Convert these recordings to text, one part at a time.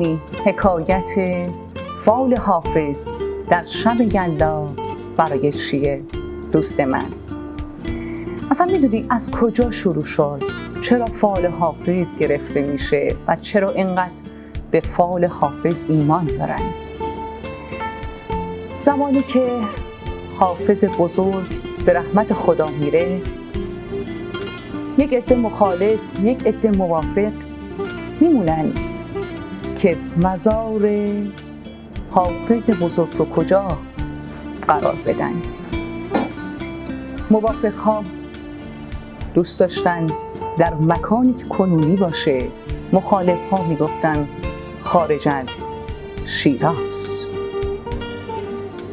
میدونی حکایت فال حافظ در شب یلدا برای چیه دوست من؟ اصلا میدونی از کجا شروع شد؟ چرا فال حافظ گرفته میشه و چرا اینقدر به فال حافظ ایمان دارن؟ زمانی که حافظ بزرگ به رحمت خدا میره، یک عده مخالف، یک عده موافق میمونن که مزار حافظ بزرگ رو کجا قرار بدن. موافق ها دوست داشتن در مکانی که کنونی باشه، مخالف ها میگفتن خارج از شیراز.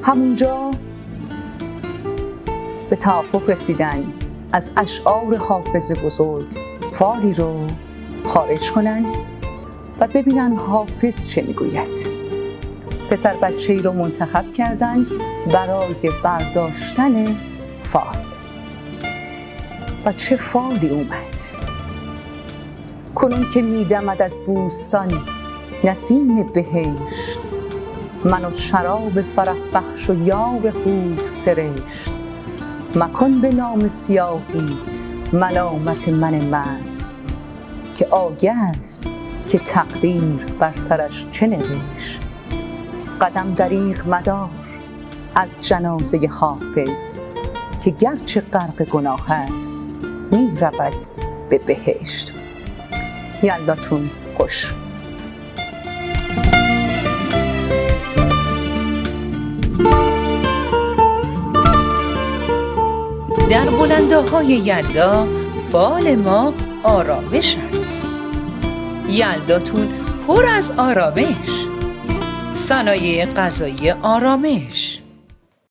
همونجا به توافق رسیدن از اشعار حافظ بزرگ فالی رو خارج کنن و ببینن حافظ چه میگوید. پسر بچه‌ای رو منتخب کردن برای برداشتن فال. و چه فالی اومد! کنون که میدمد از بوستان نسیم بهشت، من و شراب فرح بخش و یار خوب سرشت. مکن به نام سیاهی ملامت من مست، که آگه است که تقدیر بر سرش چه نوشت. قدم دریغ مدار از جنازه حافظ، که گرچه غرق گناه است می رود به بهشت. یلداتون خوش. در بلنده‌های یلدا فال ما آرامش است. یلداتون پر از آرامش. صنایع غذایی آرامش.